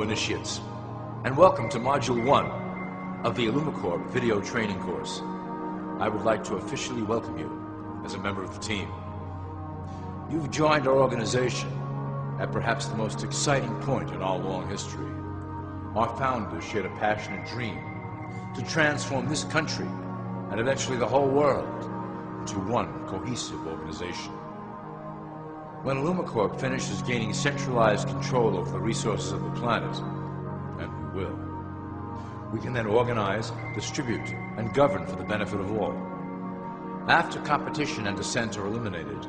initiates, and welcome to Module 1 of the ILLUMICORP video training course. I would like to officially welcome you as a member of the team. You've joined our organization at perhaps the most exciting point in our long history. Our founders shared a passionate dream to transform this country and eventually the whole world into one cohesive organization. When ILLUMICORP finishes gaining centralized control over the resources of the planet, and we will, we can then organize, distribute, and govern for the benefit of all. After competition and dissent are eliminated,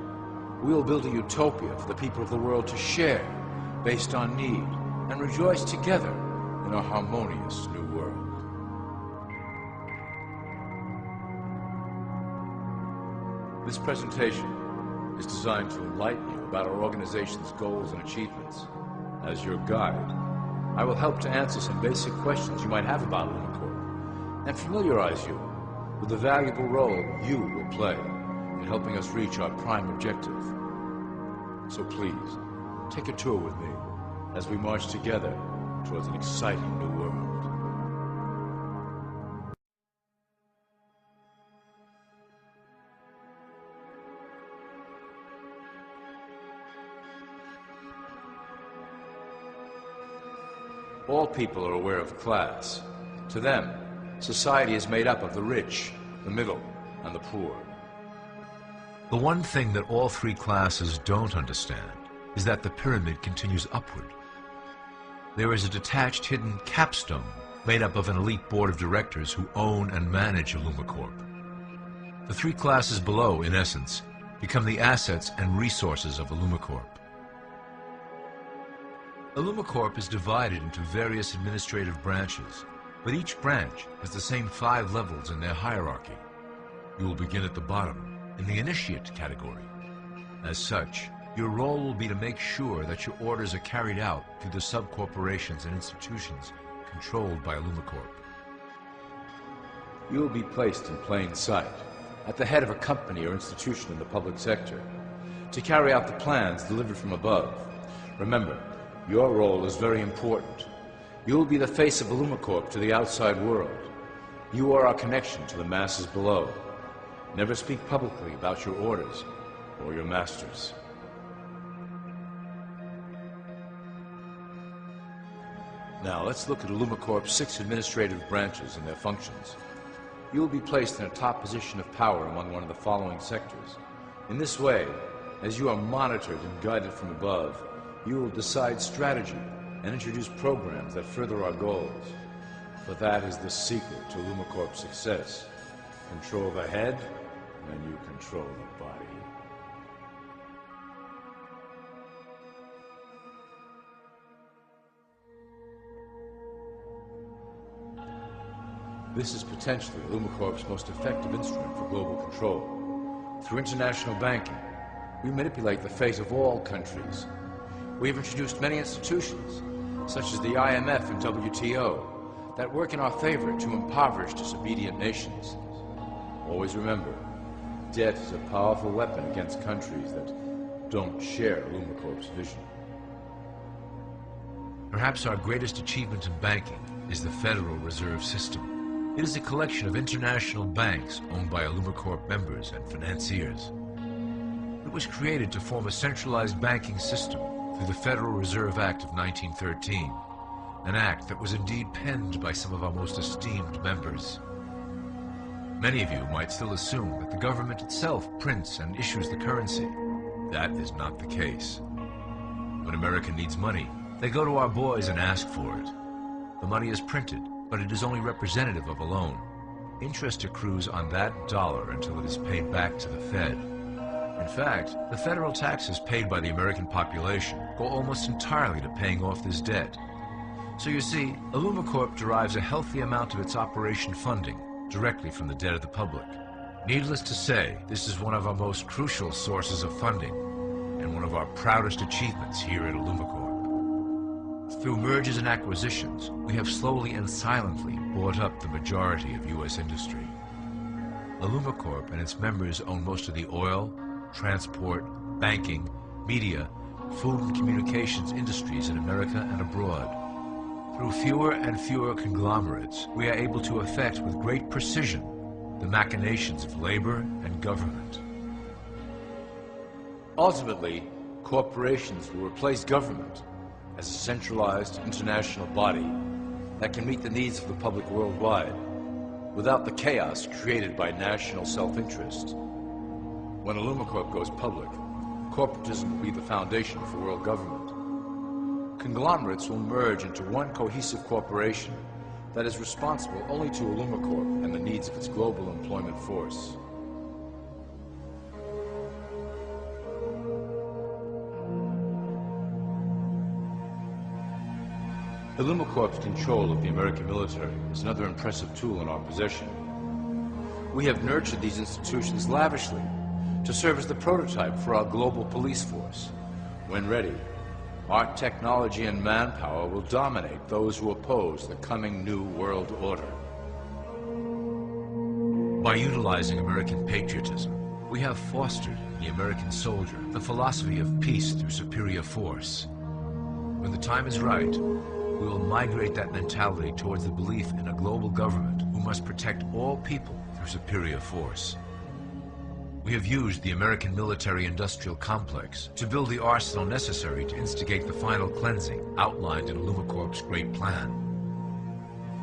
we will build a utopia for the people of the world to share based on need and rejoice together in a harmonious new world. This presentation is designed to enlighten you about our organization's goals and achievements. As your guide, I will help to answer some basic questions you might have about ILLUMICORP and familiarize you with the valuable role you will play in helping us reach our prime objective. So please, take a tour with me as we march together towards an exciting new world. All people are aware of class. To them, society is made up of the rich, the middle, and the poor. The one thing that all three classes don't understand is that the pyramid continues upward. There is a detached hidden capstone made up of an elite board of directors who own and manage ILLUMICORP. The three classes below, in essence, become the assets and resources of ILLUMICORP. ILLUMICORP is divided into various administrative branches, but each branch has the same 5 levels in their hierarchy. You will begin at the bottom, in the initiate category. As such, your role will be to make sure that your orders are carried out through the sub-corporations and institutions controlled by ILLUMICORP. You will be placed in plain sight, at the head of a company or institution in the public sector, to carry out the plans delivered from above. Remember, your role is very important. You will be the face of ILLUMICORP to the outside world. You are our connection to the masses below. Never speak publicly about your orders or your masters. Now let's look at ILLUMICORP's 6 administrative branches and their functions. You will be placed in a top position of power among one of the following sectors. In this way, as you are monitored and guided from above, you will decide strategy and introduce programs that further our goals. For that is the secret to ILLUMICORP's success. Control the head, and you control the body. This is potentially ILLUMICORP's most effective instrument for global control. Through international banking, we manipulate the fate of all countries. We have introduced many institutions, such as the IMF and WTO, that work in our favor to impoverish disobedient nations. Always remember, debt is a powerful weapon against countries that don't share ILLUMICORP's vision. Perhaps our greatest achievement in banking is the Federal Reserve System. It is a collection of international banks owned by ILLUMICORP members and financiers. It was created to form a centralized banking system through the Federal Reserve Act of 1913, an act that was indeed penned by some of our most esteemed members. Many of you might still assume that the government itself prints and issues the currency. That is not the case. When America needs money, they go to our boys and ask for it. The money is printed, but it is only representative of a loan. Interest accrues on that dollar until it is paid back to the Fed. In fact, the federal taxes paid by the American population go almost entirely to paying off this debt. So you see, ILLUMICORP derives a healthy amount of its operation funding directly from the debt of the public. Needless to say, this is one of our most crucial sources of funding and one of our proudest achievements here at ILLUMICORP. Through mergers and acquisitions, we have slowly and silently bought up the majority of U.S. industry. ILLUMICORP and its members own most of the oil, transport, banking, media, food and communications industries in America and abroad. Through fewer and fewer conglomerates, we are able to effect with great precision the machinations of labor and government. Ultimately, corporations will replace government as a centralized international body that can meet the needs of the public worldwide without the chaos created by national self-interest. When ILLUMICORP goes public, corporatism will be the foundation for world government. Conglomerates will merge into one cohesive corporation that is responsible only to ILLUMICORP and the needs of its global employment force. ILLUMICORP's control of the American military is another impressive tool in our possession. We have nurtured these institutions lavishly to serve as the prototype for our global police force. When ready, our technology and manpower will dominate those who oppose the coming new world order. By utilizing American patriotism, we have fostered in the American soldier the philosophy of peace through superior force. When the time is right, we will migrate that mentality towards the belief in a global government who must protect all people through superior force. We have used the American military-industrial complex to build the arsenal necessary to instigate the final cleansing outlined in ILLUMICORP's great plan.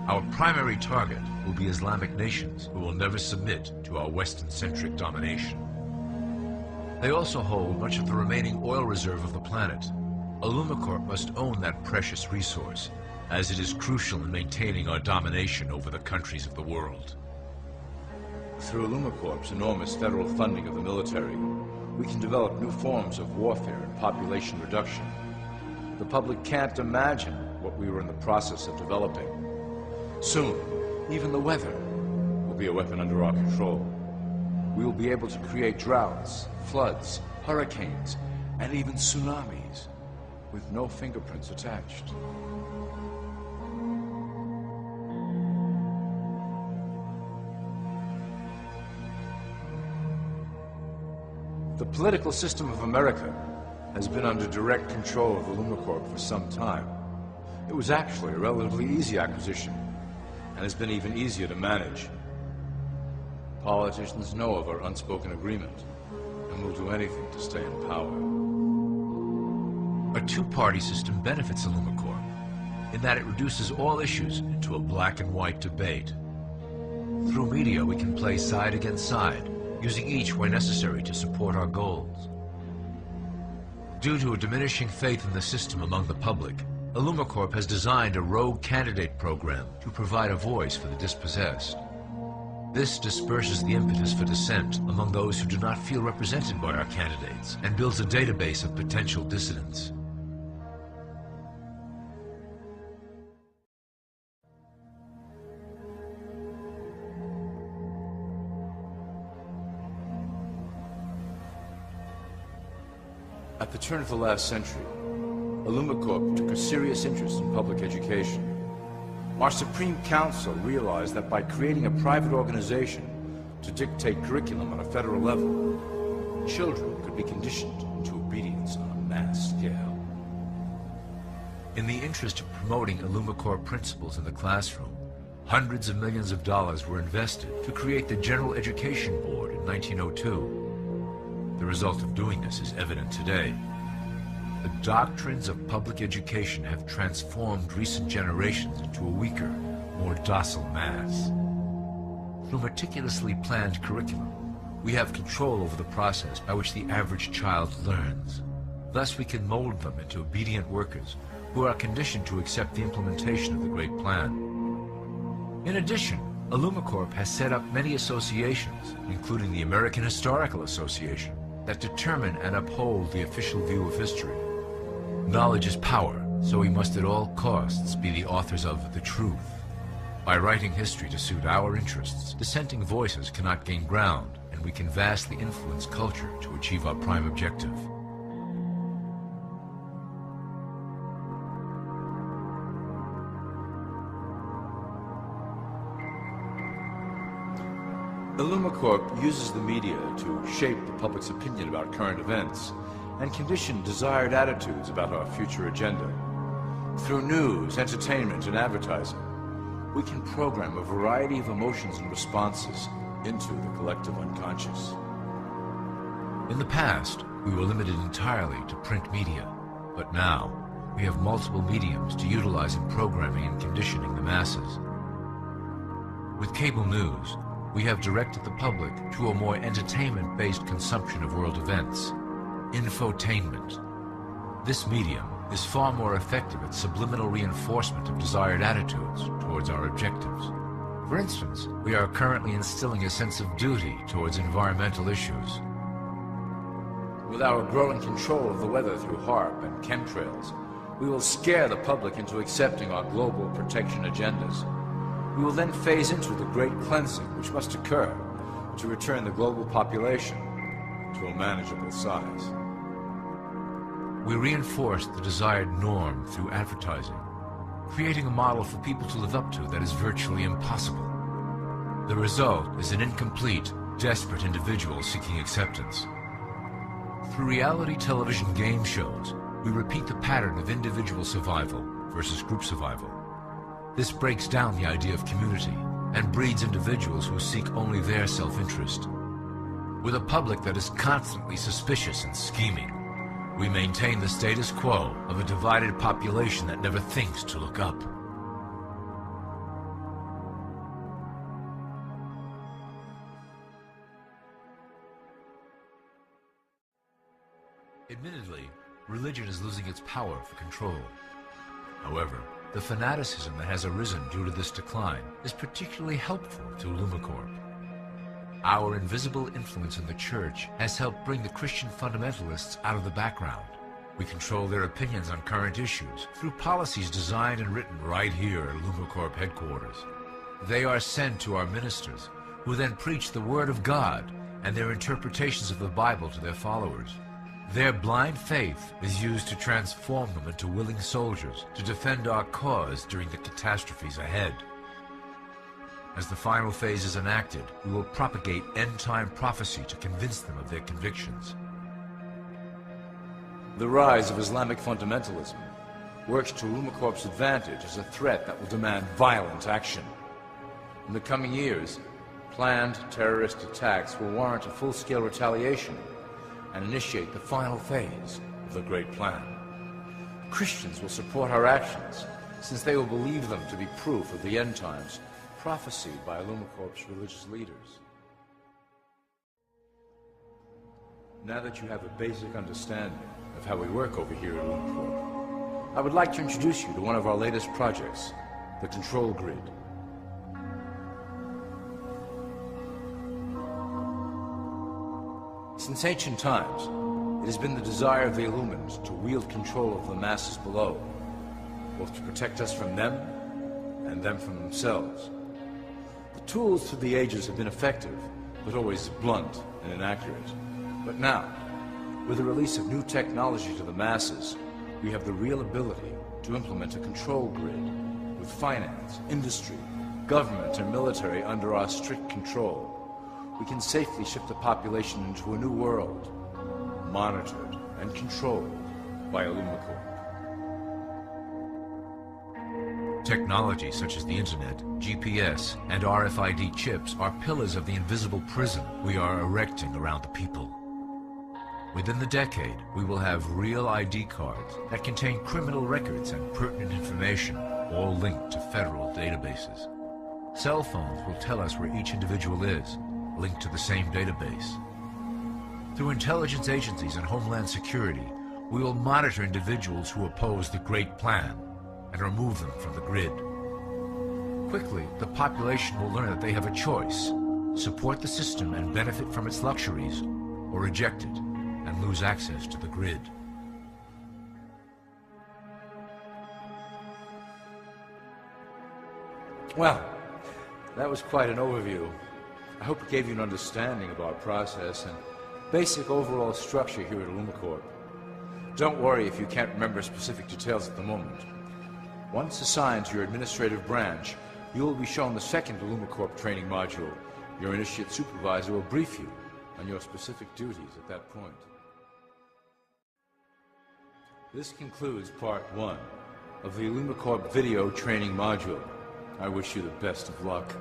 Our primary target will be Islamic nations who will never submit to our Western-centric domination. They also hold much of the remaining oil reserve of the planet. ILLUMICORP must own that precious resource, as it is crucial in maintaining our domination over the countries of the world. Through ILLUMICORP's enormous federal funding of the military, we can develop new forms of warfare and population reduction. The public can't imagine what we were in the process of developing. Soon, even the weather will be a weapon under our control. We will be able to create droughts, floods, hurricanes, and even tsunamis with no fingerprints attached. The political system of America has been under direct control of ILLUMICORP for some time. It was actually a relatively easy acquisition, and has been even easier to manage. Politicians know of our unspoken agreement, and will do anything to stay in power. A two-party system benefits ILLUMICORP in that it reduces all issues into a black and white debate. Through media, we can play side against side, using each where necessary to support our goals. Due to a diminishing faith in the system among the public, ILLUMICORP has designed a rogue candidate program to provide a voice for the dispossessed. This disperses the impetus for dissent among those who do not feel represented by our candidates and builds a database of potential dissidents. At the turn of the last century, ILLUMICORP took a serious interest in public education. Our Supreme Council realized that by creating a private organization to dictate curriculum on a federal level, children could be conditioned into obedience on a mass scale. In the interest of promoting ILLUMICORP principles in the classroom, hundreds of millions of dollars were invested to create the General Education Board in 1902. The result of doing this is evident today. The doctrines of public education have transformed recent generations into a weaker, more docile mass. Through meticulously planned curriculum, we have control over the process by which the average child learns. Thus, we can mold them into obedient workers who are conditioned to accept the implementation of the Great Plan. In addition, ILLUMICORP has set up many associations, including the American Historical Association, that determine and uphold the official view of history. Knowledge is power, so we must at all costs be the authors of the truth. By writing history to suit our interests, dissenting voices cannot gain ground, and we can vastly influence culture to achieve our prime objective. ILLUMICORP uses the media to shape the public's opinion about current events and condition desired attitudes about our future agenda. Through news, entertainment, and advertising, we can program a variety of emotions and responses into the collective unconscious. In the past, we were limited entirely to print media, but now we have multiple mediums to utilize in programming and conditioning the masses. With cable news, we have directed the public to a more entertainment-based consumption of world events, infotainment. This medium is far more effective at subliminal reinforcement of desired attitudes towards our objectives. For instance, we are currently instilling a sense of duty towards environmental issues. With our growing control of the weather through HARP and chemtrails, we will scare the public into accepting our global protection agendas. We will then phase into the great cleansing which must occur to return the global population to a manageable size. We reinforce the desired norm through advertising, creating a model for people to live up to that is virtually impossible. The result is an incomplete, desperate individual seeking acceptance. Through reality television game shows, we repeat the pattern of individual survival versus group survival. This breaks down the idea of community and breeds individuals who seek only their self-interest. With a public that is constantly suspicious and scheming, we maintain the status quo of a divided population that never thinks to look up. Admittedly, religion is losing its power for control. However, the fanaticism that has arisen due to this decline is particularly helpful to ILLUMICORP. Our invisible influence in the Church has helped bring the Christian fundamentalists out of the background. We control their opinions on current issues through policies designed and written right here at ILLUMICORP headquarters. They are sent to our ministers, who then preach the Word of God and their interpretations of the Bible to their followers. Their blind faith is used to transform them into willing soldiers to defend our cause during the catastrophes ahead. As the final phase is enacted, we will propagate end-time prophecy to convince them of their convictions. The rise of Islamic fundamentalism works to ILLUMICORP's advantage as a threat that will demand violent action. In the coming years, planned terrorist attacks will warrant a full-scale retaliation and initiate the final phase of the Great Plan. Christians will support our actions, since they will believe them to be proof of the end times prophesied by ILLUMICORP's religious leaders. Now that you have a basic understanding of how we work over here at ILLUMICORP, I would like to introduce you to one of our latest projects, the Control Grid. Since ancient times, it has been the desire of the Illumins to wield control of the masses below, both to protect us from them and them from themselves. The tools through the ages have been effective, but always blunt and inaccurate. But now, with the release of new technology to the masses, we have the real ability to implement a control grid with finance, industry, government, and military under our strict control. We can safely shift the population into a new world, monitored and controlled by ILLUMICORP. Technology such as the Internet, GPS, and RFID chips are pillars of the invisible prison we are erecting around the people. Within the decade, we will have real ID cards that contain criminal records and pertinent information, all linked to federal databases. Cell phones will tell us where each individual is, linked to the same database. Through intelligence agencies and Homeland Security, we will monitor individuals who oppose the Great Plan and remove them from the grid. Quickly, the population will learn that they have a choice: support the system and benefit from its luxuries, or reject it and lose access to the grid. Well, that was quite an overview. I hope it gave you an understanding of our process and basic overall structure here at ILLUMICORP. Don't worry if you can't remember specific details at the moment. Once assigned to your administrative branch, you will be shown the second ILLUMICORP training module. Your initiate supervisor will brief you on your specific duties at that point. This concludes Part 1 of the ILLUMICORP video training module. I wish you the best of luck,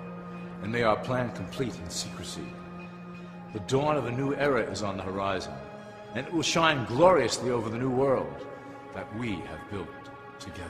and may our plan complete in secrecy. The dawn of a new era is on the horizon, and it will shine gloriously over the new world that we have built together.